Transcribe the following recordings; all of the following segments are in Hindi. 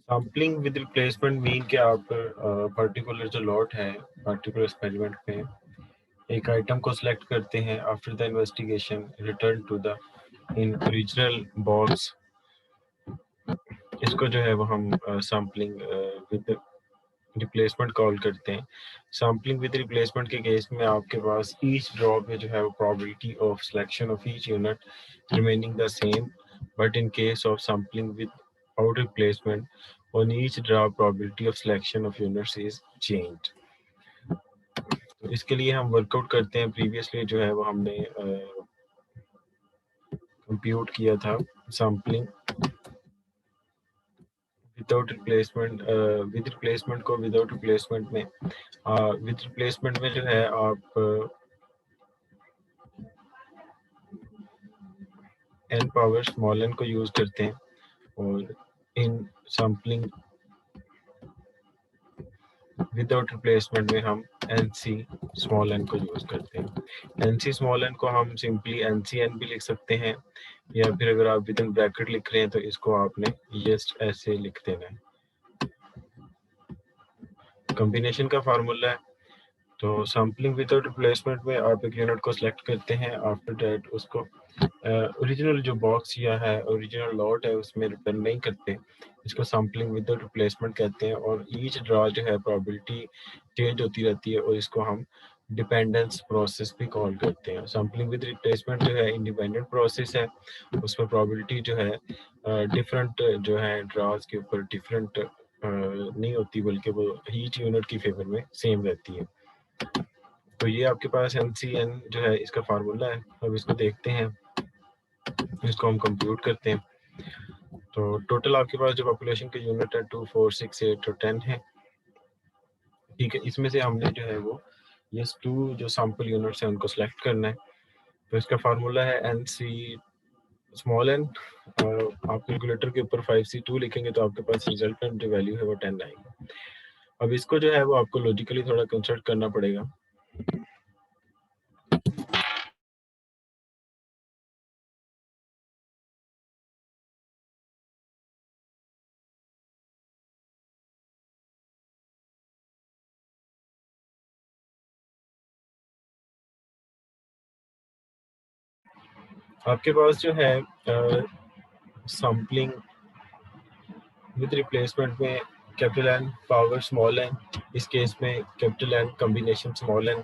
सैम्पलिंग विद रिप्लेसमेंट मीन कि आप पर्टिकुलर जो लॉट है पर्टिकुलर एक्सपेरिमेंट में एक आइटम को सिलेक्ट करते हैं। After the investigation return to the in original box, इसको जो है वो हम सैम्पलिंग विद रिप्लेसमेंट कॉल करते हैं। सैम्पलिंग विद रिप्लेसमेंट के केस में आपके पास ईच ड्रॉप में जो है वो probability of selection of each unit remaining the same, but in case of sampling with out replacement on each drop probability of selection of units is changed. तो इसके लिए हम वर्कआउट करते हैं। प्रीवियसली जो है वो हमने कंप्यूट किया था sampling without replacement with replacement को विदाउट रिप्लेसमेंट में विद रिप्लेसमेंट में जो है आप एन पावर स्मॉल एन को यूज करते हैं, और इन सैम्पलिंग विदाउट रिप्लेसमेंट में हम एन सी स्मॉल एन को यूज करते हैं। एन सी स्मॉल एन को हम सिंपली एन सी एन भी लिख सकते हैं, या फिर अगर आप विद इन ब्रैकेट लिख रहे हैं तो इसको आपने जस्ट ऐसे लिख देना है। कॉम्बिनेशन का फार्मूला है। तो सैम्पलिंग विदाउट रिप्लेसमेंट में आप एक यूनिट को सिलेक्ट करते हैं। आफ्टर दैट उसको ओरिजिनल जो बॉक्स या है ओरिजिनल लॉट है उसमें रिटर्न नहीं करते, इसको सैम्पलिंग विदाउट रिप्लेसमेंट कहते हैं। और ईच ड्रा जो है प्रोबेबिलिटी चेंज होती रहती है, और इसको हम डिपेंडेंस प्रोसेस भी कॉल करते हैं। सैम्पलिंग विद रिप्लेसमेंट जो है इंडिपेंडेंट प्रोसेस है, उसमें प्रोबेबिलिटी जो है डिफरेंट जो है ड्राज के ऊपर डिफरेंट नहीं होती, बल्कि वो ईच यूनिट की फेवर में सेम रहती है। तो ये आपके पास NCN जो है इसका फार्मूला है। अब इसको देखते हैं, इसको हम कंप्यूट करते हैं। तो टोटल आपके पास जो पॉपुलेशन के यूनिट है 2, 4, 6, 8 और 10 है। ठीक है, इसमें से हमने जो है वो ये 2 जो सैंपल यूनिट्स हैं उनको सिलेक्ट करना है। तो इसका फार्मूला है NC स्मॉल n। आप कैलकुलेटर के ऊपर 5C2 लिखेंगे तो आपके पास रिजल्टेंट जो वैल्यू है वो 10 आएगी। अब इसको जो है वो आपको लॉजिकली थोड़ा कंस्ट्रक्ट करना पड़ेगा। आपके पास जो है सैम्पलिंग विद रिप्लेसमेंट में capital N power small n, इस केस में capital N combination small n।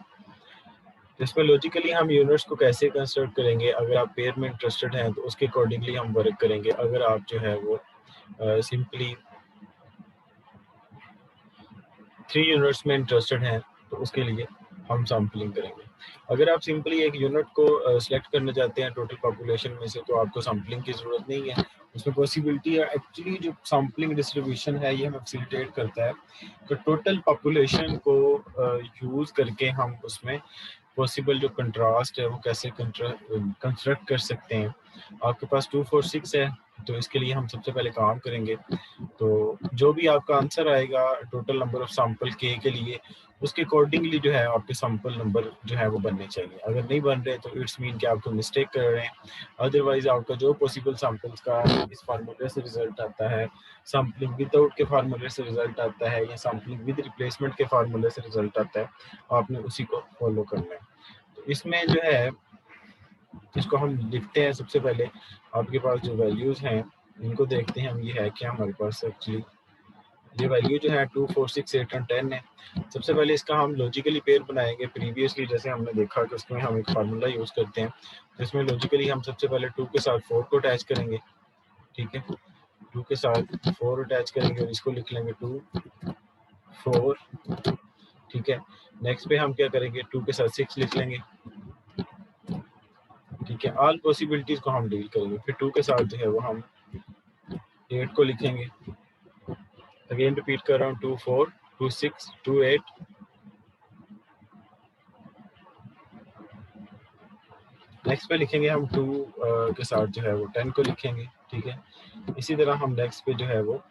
इसमें लॉजिकली हम यूनिट्स को कैसे कंस्ट्रक्ट करेंगे, अगर आप पेयर में इंटरेस्टेड हैं तो उसके अकॉर्डिंगली हम वर्क करेंगे। अगर आप जो है वो सिंपली 3 यूनिट्स में इंटरेस्टेड हैं तो उसके लिए हम सैम्पलिंग करेंगे। अगर आप सिंपली एक यूनिट को सिलेक्ट करना चाहते हैं टोटल पॉपुलेशन में से तो आपको सैम्पलिंग की ज़रूरत नहीं है। उसमें पॉसिबिलिटी है, एक्चुअली जो सैम्पलिंग डिस्ट्रीब्यूशन है ये हमें फैसिलिटेट करता है कि टोटल पॉपुलेशन को यूज़ करके हम उसमें पॉसिबल जो कंट्रास्ट है वो कैसे कंस्ट्रक्ट कर सकते हैं। आपके पास 2, 4, 6 है, तो इसके लिए हम सबसे पहले काम करेंगे। तो जो भी आपका आंसर आएगा टोटल नंबर ऑफ सैंपल के लिए, उसके अकॉर्डिंगली जो है आपके सैंपल नंबर जो है वो बनने चाहिए। अगर नहीं बन रहे तो इट्स मीन कि आपको मिस्टेक कर रहे हैं। अदरवाइज आपका जो पॉसिबल सैंपल्स का इस फार्मूले से रिजल्ट आता है, सैम्पलिंग विदाउट के फार्मूले से रिजल्ट आता है, या सैम्पलिंग विद रिप्लेसमेंट के फार्मूले से रिजल्ट आता है, आपने उसी को फॉलो करना है। तो इसमें जो है इसको हम लिखते हैं। सबसे पहले आपके पास जो वैल्यूज हैं इनको देखते हैं हम, ये है क्या हमारे पास एक्चुअली ये वैल्यू जो है 2, 4, 6, 8 और 10 है। सबसे पहले इसका हम लॉजिकली पेयर बनाएंगे। प्रीवियसली जैसे हमने देखा कि उसमें हम एक फार्मूला यूज करते हैं, तो इसमें लॉजिकली हम सबसे पहले 2 के साथ 4 को अटैच करेंगे। ठीक है, 2 के साथ 4 अटैच करेंगे और इसको लिख लेंगे 2, 4। ठीक है, नेक्स्ट पे हम क्या करेंगे, 2 के साथ 6 लिख लेंगे। ठीक है, ऑल पॉसिबिलिटीज को हम डील करेंगे। फिर 2 के साथ जो है वो हम 8 को लिखेंगे। अगेन रिपीट कर रहा हूँ, 2, 4, 2, 6, 2, 8। नेक्स्ट पे लिखेंगे हम 2 के साथ जो है वो 10 को लिखेंगे। ठीक है, इसी तरह हम नेक्स्ट पे जो है वो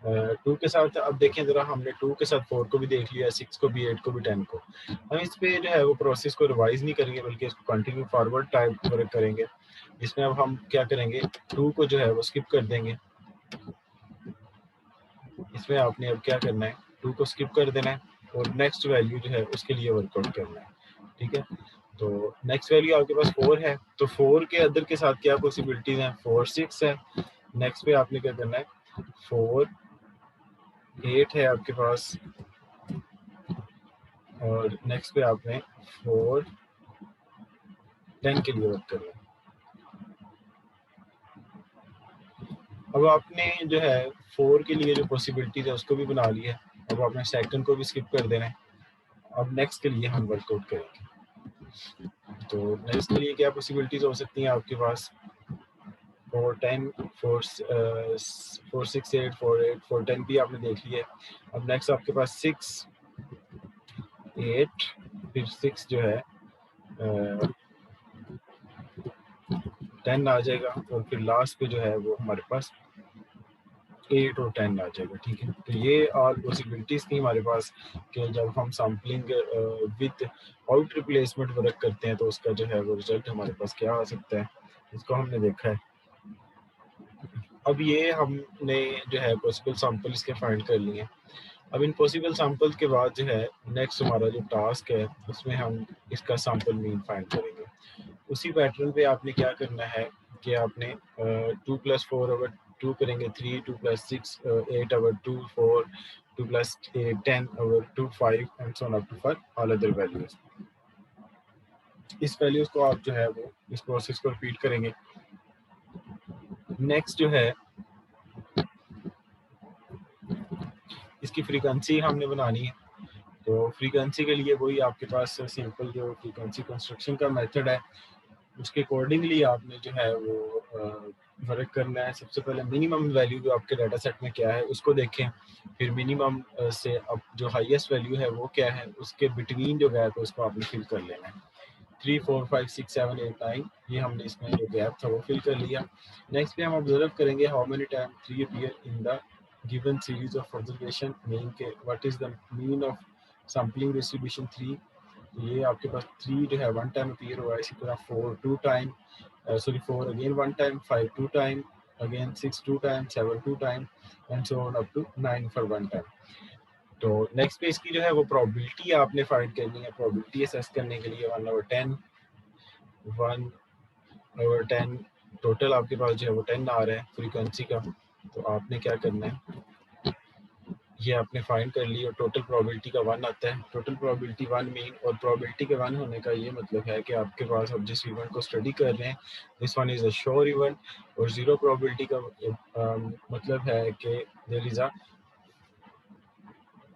2 के साथ, अब देखें जरा, हमने 2 के साथ 4 को भी देख लिया, 6 को भी, 8 को भी, 10 को। हम इस पे जो है वो प्रोसेस को रिवाइज नहीं करेंगे, बल्कि इसको कंटिन्यू फॉरवर्ड टाइप वर्क करेंगे। इसमें अब हम क्या करेंगे, 2 को जो है वो स्किप कर देंगे। इसमें आपने अब क्या करना है, 2 को स्किप कर देना है और नेक्स्ट वैल्यू जो है उसके लिए वर्कआउट करना है, ठीक है। तो नेक्स्ट वैल्यू आपके पास 4 है, तो 4 के अदर के साथ क्या पॉसिबिलिटीज हैं, 4 6 है। नेक्स्ट पे आपने क्या करना है, 4 8 है आपके पास, और नेक्स्ट पे आपने 4 10 के लिए वर्क करना है। अब आपने जो है 4 के लिए जो पॉसिबिलिटीज है उसको भी बना लिया है, अब आपने सेकंड को भी स्किप कर देना है। अब नेक्स्ट के लिए हम वर्कआउट करेंगे। तो नेक्स्ट के लिए क्या पॉसिबिलिटीज हो सकती हैं आपके पास, 4 10 4 4 6 8 4 8 4 10 भी आपने देख लिया है। अब नेक्स्ट आपके पास 6 8 फिर 6 जो है 10 आ जाएगा, और फिर लास्ट पे जो है वो हमारे पास 8 और 10 आ जाएगा, ठीक है। तो ये ऑल पॉसिबिलिटीज थी हमारे पास कि जब हम sampling with out replacement work करते हैं तो उसका जो है वो रिजल्ट हमारे पास क्या आ सकता है, इसको हमने देखा है। अब ये हमने जो है पॉसिबल सैंपल इसके फाइंड कर लिए हैं। अब इन पॉसिबल सैंपल के बाद जो है नेक्स्ट हमारा जो टास्क है उसमें हम इसका सैंपल मीन फाइंड करेंगे। उसी पैटर्न पे आपने क्या करना है कि आपने 2 + 4 ओवर 2 करेंगे 3, 2 + 6 8 over 2 4, 2 + 8 10 over 2 5 and so on up to for all other values. इस वैल्यूज को आप जो है वो इस प्रोसेस को रिपीट करेंगे। नेक्स्ट जो है इसकी फ्रीक्वेंसी हमने बनानी है, तो फ्रीक्वेंसी के लिए वही आपके पास सिंपल जो फ्रीक्वेंसी कंस्ट्रक्शन का मेथड है उसके अकॉर्डिंगली आपने जो है वो वर्क करना है। सबसे पहले मिनिमम वैल्यू जो आपके डाटा सेट में क्या है उसको देखें, फिर मिनिमम से अब जो हाईएस्ट वैल्यू है वो क्या है, उसके बिटवीन जो गैप है उसको आपने फिल कर लेना है। 3 4 5 6 7 8 9 ये हमने इसमें जो गैप था वो फिल कर लिया। नेक्स्ट पे हम ऑब्जर्व करेंगे how many time 3 appear in the given series of observation, mean के what is the mean of sampling distribution 3। ये आपके पास 3 जो है 1 टाइम अपीयर हुआ है, इसी तरह 4 2 time, sorry 4 again 1 time, 5 2 time, again 6 2 time, 7 2 time and so on up to 9 फॉर 1 टाइम। तो नेक्स्ट पे इसकी जो है वो प्रोबेबिलिटी आपने फाइंड करनी है। प्रोबेबिलिटी असेस करने के लिए 1/10 टोटल आपके पास जो है वो 10 आ रहा है फ्रीक्वेंसी का। तो आपने क्या करना है, ये आपने फाइंड कर ली और टोटल प्रोबेबिलिटी का 1 आता है। टोटल प्रोबेबिलिटी 1 मीन, और प्रोबेबिलिटी के 1 होने का ये मतलब है कि आपके पास अब जिस इवेंट को स्टडी कर रहे हैं this one is a sure event, और जीरो प्रोबेबिलिटी का मतलब है कि there is a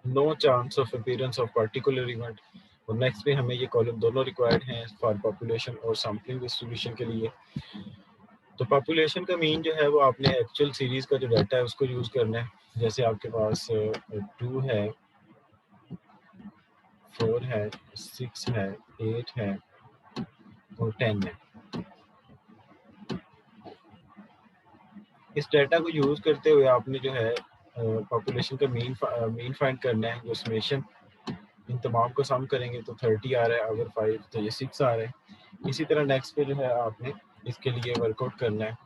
no chance of appearance of particular event. और नेक्स्ट पे हमें ये कॉलम दोनों रिक्वायर्ड हैं फॉर पॉपुलेशन और सैम्पलिंग डिस्ट्रीब्यूशन के लिए। तो पॉपुलेशन का मीन जो है वो आपने एक्चुअल सीरीज का जो डाटा है उसको यूज करना है। जैसे आपके पास 2 है, 4 है, 6 है, 8 है और 10 है। इस डाटा को यूज करते हुए आपने जो है पॉपुलेशन का मीन फाइंड करना है। जो समेशन इन तमाम को सम करेंगे तो 30 आ रहा है, अगर 5 तो ये 6 आ रहा है। इसी तरह नेक्स्ट पे जो है आपने इसके लिए वर्कआउट करना है।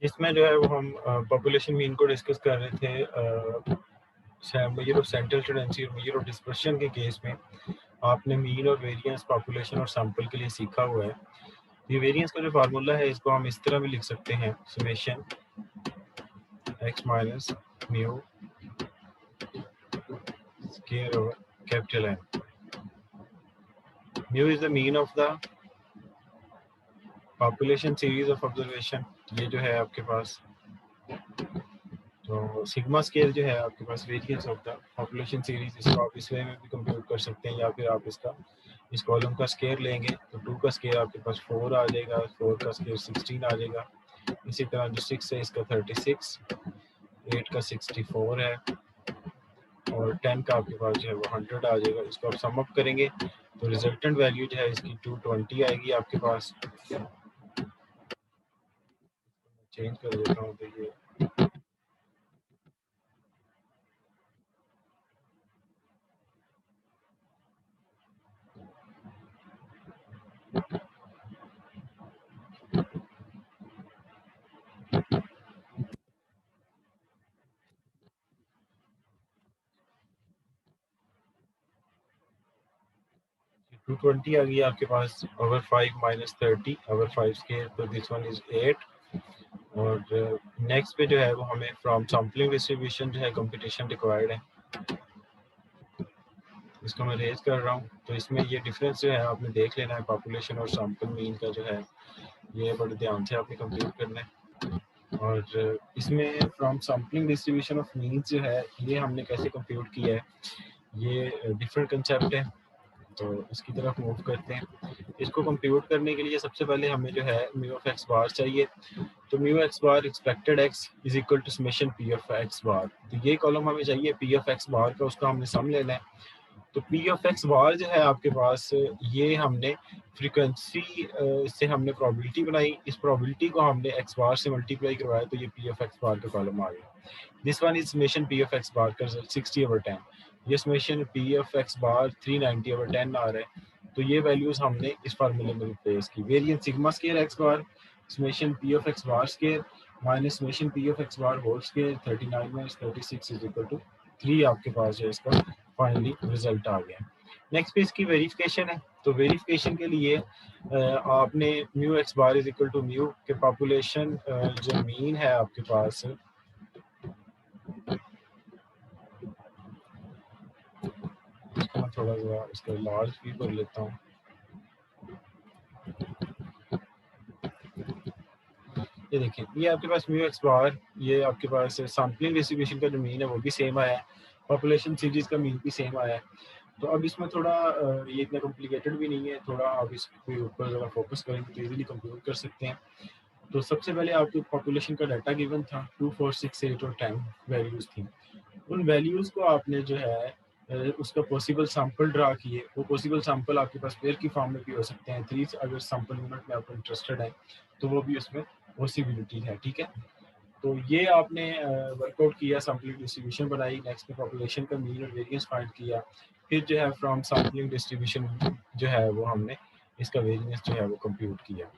इसमें जो है वो हम पॉपुलेशन मीन को डिस्कस कर रहे थे। मेजर ऑफ सेंट्रल टेंडेंसी और मेजर ऑफ डिस्पर्शन के केस में आपने मीन और वेरिएंस पॉपुलेशन और सैंपल के लिए सीखा हुआ है। ये वेरिएंस का जो फार्मूला है इसको हम इस तरह भी लिख सकते हैं, summation x minus mu square over capital N। Mu is the mean of the population series of observation, ये जो है आपके पास। तो सिग्मा स्केल जो है आपके पास variance of the population series, इसको आप इस वे में भी कंप्यूट कर सकते हैं, या फिर आप इसका इस कॉलम का स्केयर लेंगे तो 2 का स्केयर आपके पास 4 आ जाएगा, 4 का स्केयर 16 आ जाएगा। इसी तरह जो 6 है इसका 36, 8 का 64 है और 10 का आपके पास जो है वो 100 आ जाएगा। इसको आप सम अप करेंगे तो रिजल्टेंट वैल्यू जो है इसकी 220 आएगी आपके पास। चेंज कर देता हूँ तो ये 220 आ गई आपके पास ओवर 5 माइनस 30 ओवर 5 स्केयर, तो दिस वन इज 8। और नेक्स्ट पे जो है वो हमें फ्रॉम सैम्पलिंग डिस्ट्रीब्यूशन जो है कंपटीशन रिक्वायर्ड है, इसको मैं रेज कर रहा हूँ। तो इसमें ये डिफरेंस जो है आपने देख लेना है, पॉपुलेशन और सैंपल मीन का जो है ये बड़े ध्यान से आपने कंप्यूट करना है। और इसमें from sampling distribution of mean जो है ये हमने कैसे कंप्यूट किया है, ये डिफरेंट कंसेप्ट है। तो इसकी तरफ मूव करते हैं। इसको कंप्यूट करने के लिए सबसे पहले हमें जो है म्यू ऑफ एक्स बार चाहिए। तो mu x bar expected x is equal to summation p of x bar. तो ये कॉलम हमें चाहिए पी ऑफ एक्स बार का, उसका हमने सम लेना है। तो पी ऑफ एक्स बार जो है आपके पास, ये हमने फ्रीक्वेंसी से हमने प्रोबेबिलिटी बनाई, इस प्रोबेबिलिटी को हमने एक्स बार से मल्टीप्लाई करवाया, तो ये पी ऑफ एक्स बार का कॉलम आ गया। This one is summation p of x bar का 60/10। ये summation p of x bar 390/10 आ रहा है। तो ये वैल्यूज हमने इस फार्मूले में रिप्लेस की। Variance sigma square x bar summation p of x bar square minus summation p of x bar whole square 39 minus 36 is equal to 3 आपके पास है, इसका फाइनली रिजल्ट आ गया। नेक्स्ट पे इसकी वेरिफिकेशन है। तो वेरिफिकेशन के लिए आपने mu x bar is equal to mu के पॉपुलेशन जो मीन है आपके पास, इसको मैं थोड़ा सा इसका लार्ज भी कर लेता हूँ। ये देखिए, ये आपके पास म्यू एक्स बार, ये आपके पास सैम्पलिंग डिस्ट्रीब्यूशन का जो मीन है वो भी सेम आया है, पॉपुलेशन सीरीज का मीन भी सेम आया है। तो अब इसमें थोड़ा ये इतना कॉम्प्लिकेटेड भी नहीं है, थोड़ा आप इसके ऊपर ज़रा फोकस करेंगे तो इजीली कंप्यूट कर सकते हैं। तो सबसे पहले आपकी पॉपुलेशन का डाटा गिवन था, 2, 4, 6, 8 और 10 वैल्यूज थी। उन वैल्यूज को आपने जो है उसका पॉसिबल सैंपल ड्रा किए। वो पॉसिबल सैंपल आपके पास पेयर की फॉर्म में भी हो सकते हैं। 3 अगर सैंपल यूनिट में आप इंटरेस्टेड है तो वो भी उसमें पॉसिबिलिटी है, ठीक है। तो ये आपने वर्कआउट किया, सैम्पलिंग डिस्ट्रीब्यूशन बनाई, नेक्स्ट में पॉपुलेशन का मीन और वेरिएंस फाइंड किया, फिर जो है फ्रॉम सैम्पलिंग डिस्ट्रीब्यूशन जो है वो हमने इसका वेरिएंस जो है वो कंप्यूट किया।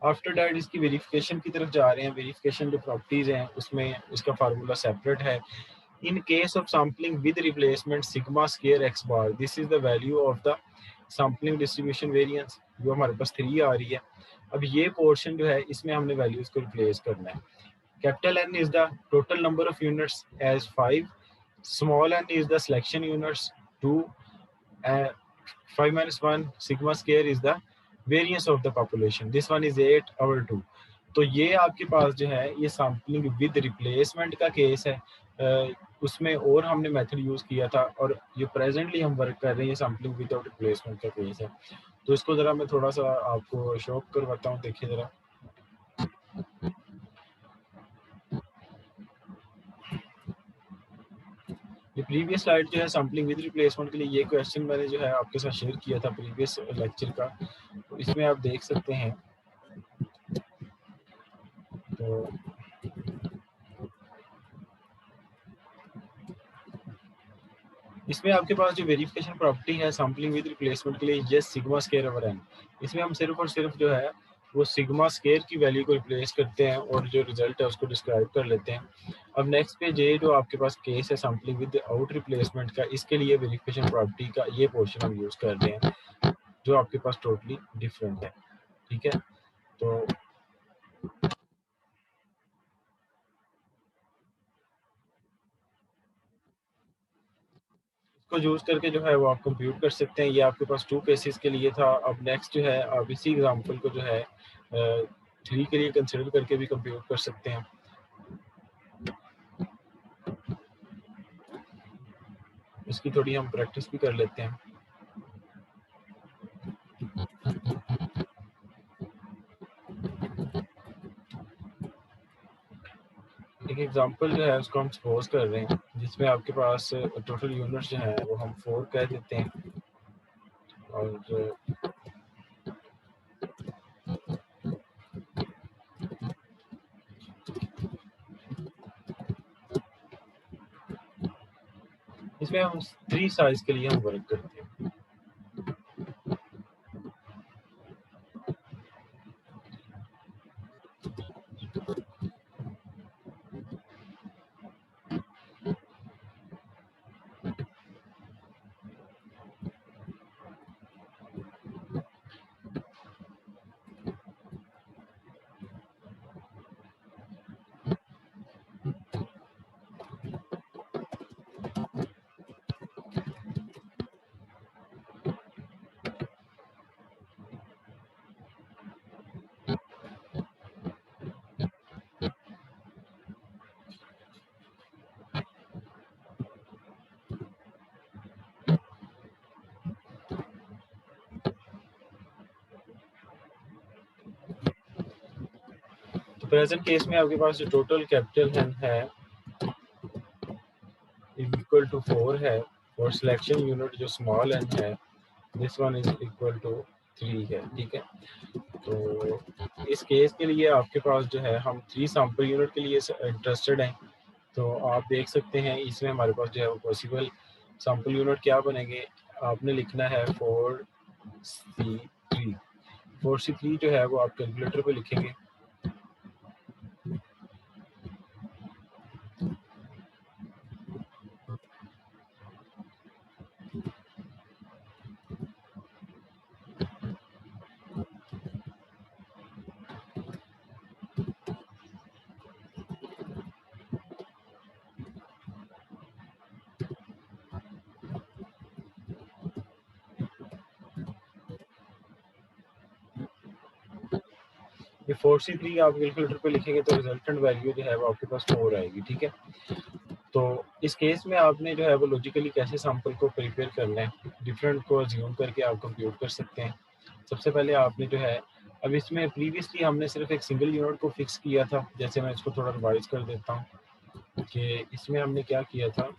आफ्टर दैट इसकी वेरिफिकेशन की तरफ जा रहे हैं। वेरिफिकेशन जो प्रॉपर्टीज हैं उसमें इसका फार्मूला सेपरेट है। In case of sampling with replacement sigma square x bar, this is the value of the sampling distribution variance, जो हमारे पास 3 आ रही है। अब ये पोर्शन जो है इसमें हमने वैल्यूज को रिप्लेस करना है। Capital N is the total number of units as 5. Small n is the selection units 2. 5 minus 1 sigma square is the variance of the population. This one is 8 over 2. तो ये आपके पास जो है ये सैम्पलिंग विद रिप्लेसमेंट का केस है। उसमें और हमने मेथड यूज किया था, और ये प्रेजेंटली हम वर्क कर रहे हैं सैम्पलिंग विदाउट रिप्लेसमेंट का केस है। तो इसको जरा मैं थोड़ा सा आपको शो करवाता हूँ, देखिए जरा। ये प्रीवियस स्लाइड जो है सैम्पलिंग विद रिप्लेसमेंट के लिए, ये क्वेश्चन मैंने जो है आपके साथ शेयर किया था प्रीवियस लेक्चर का। तो इसमें आप देख सकते हैं। तो इसमें आपके पास जो वेरिफिकेशन प्रॉपर्टी है सैम्पलिंग विद रिप्लेसमेंट के लिए, ये सिग्मा स्क्वायर ओवर एन, इसमें हम सिर्फ और सिर्फ जो है वो सिग्मा स्केयर की वैल्यू को रिप्लेस करते हैं और जो रिजल्ट है उसको डिस्क्राइब कर लेते हैं। अब नेक्स्ट पेज ये जो आपके पास केस है सैम्पलिंग विद आउट रिप्लेसमेंट का, इसके लिए वेरिफिकेशन प्रॉपर्टी का ये पोर्शन हम यूज कर रहे हैं जो आपके पास टोटली डिफरेंट है। ठीक है, तो इसको यूज करके जो है वो आप कंप्यूट कर सकते हैं। ये आपके पास 2 केसेस के लिए था। अब नेक्स्ट जो है आप इसी एग्जांपल को जो है 3 के लिए कंसीडर करके भी कंप्यूट कर सकते हैं। इसकी थोड़ी हम प्रैक्टिस भी कर लेते हैं। एक एग्जांपल जो है उसको हम सपोज कर रहे हैं जिसमें आपके पास टोटल यूनिट्स जो है वो हम 4 कह देते हैं और इसमें हम 3 साइज के लिए हम वर्क करते हैं। तो प्रेजेंट केस में आपके पास जो टोटल कैपिटल एन है इक्वल टू 4 है और सिलेक्शन यूनिट जो स्मॉल एन है this one is equal to 3 है। ठीक है, तो इस केस के लिए आपके पास जो है हम 3 सैंपल यूनिट के लिए इंटरेस्टेड हैं। तो आप देख सकते हैं इसमें हमारे पास जो है वो पॉसिबल सैंपल यूनिट क्या बनेंगे। आपने लिखना है 4C3। 4C3 जो है वो आप कैलकुलेटर पे लिखेंगे। ये 4C3 आप कैलकुलेटर पे लिखेंगे तो रिजल्टेंट वैल्यू जो है वो आपके पास 4 आएगी। ठीक है, तो इस केस में आपने जो है वो लॉजिकली कैसे सैंपल को प्रिपेयर करना है, डिफरेंट को अज्यूम करके आप कंप्यूट कर सकते हैं। सबसे पहले आपने जो है, अब इसमें प्रीवियसली हमने सिर्फ एक सिंगल यूनिट को फिक्स किया था। जैसे मैं इसको थोड़ा रिवाइज कर देता हूँ कि इसमें हमने क्या किया था,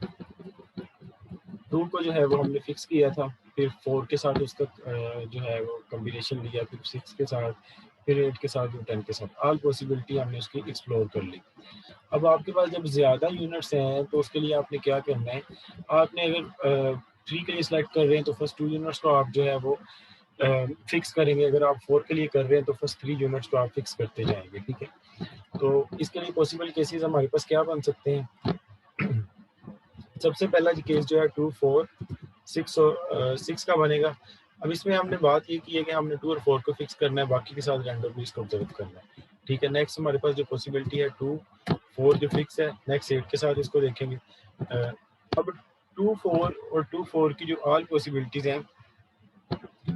2 को जो है वो हमने फिक्स किया था, फिर 4 के साथ उसका जो है वो कॉम्बिनेशन लिया, फिर 6 के साथ, फिर 8 के साथ और 10 के साथ। ऑल पॉसिबिलिटी हमने उसकी एक्सप्लोर कर ली। अब आपके पास जब ज़्यादा यूनिट्स हैं तो उसके लिए आपने क्या करना है, आपने अगर 3 के लिए सिलेक्ट कर रहे हैं तो फर्स्ट 2 यूनिट्स को आप जो है वो फिक्स करेंगे। अगर आप 4 के लिए कर रहे हैं तो फर्स्ट 3 यूनिट्स को आप फिक्स करते जाएंगे। ठीक है, तो इसके लिए पॉसिबल केसेस हमारे पास क्या बन सकते हैं। सबसे पहला केस जो है 2, 4, 6 और 6 का बनेगा। अब इसमें हमने बात ये की है कि हमने 2 और 4 को फिक्स करना है, बाकी के साथ रैंडमली इसको ऑब्जर्व करना है। ठीक है, नेक्स्ट हमारे पास जो पॉसिबिलिटी है 2, 4 जो फिक्स है, नेक्स्ट 8 के साथ इसको देखेंगे। अब 2, 4 और 2, 4 की जो ऑल पॉसिबिलिटीज हैं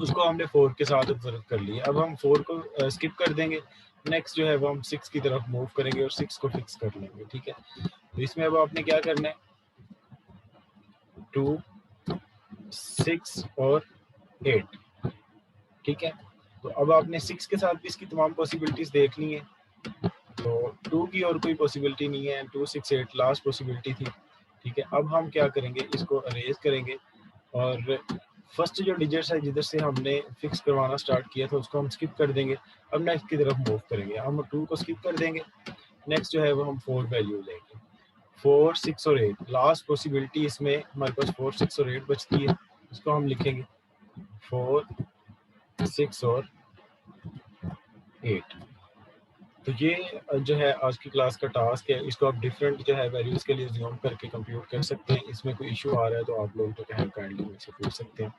उसको हमने 4 के साथ ऑब्जर्व कर लिया। अब हम 4 को स्किप कर देंगे, नेक्स्ट जो है वो हम 6 की तरफ मूव करेंगे और 6 को फिक्स कर लेंगे। ठीक है, तो इसमें अब आपने क्या करना है, 2, 6 और 8। ठीक है, तो अब आपने 6 के साथ भी इसकी तमाम पॉसिबिलिटीज देख ली हैं, तो 2 की और कोई पॉसिबिलिटी नहीं है। 2, 6, 8 लास्ट पॉसिबिलिटी थी। ठीक है, अब हम क्या करेंगे, इसको अरेज करेंगे और फर्स्ट जो डिजिट्स है जिधर से हमने फिक्स करवाना स्टार्ट किया था उसको हम स्किप कर देंगे। अब नेक्स्ट की तरफ मूव करेंगे, हम 2 को स्किप कर देंगे, नेक्स्ट जो है वो हम 4 वैल्यू लेंगे। 4, 6 और 8 लास्ट पॉसिबिलिटी, इसमें हमारे पास 4, 6 और 8 बचती है, इसको हम लिखेंगे 4, 6 और 8। तो ये जो है आज की क्लास का टास्क है, इसको आप डिफरेंट जो है वैल्यूज़ के लिए ज़ूम करके कंप्यूट कर सकते हैं। इसमें कोई इशू आ रहा है तो आप लोग जो है काइंडली मुझसे पूछ सकते हैं।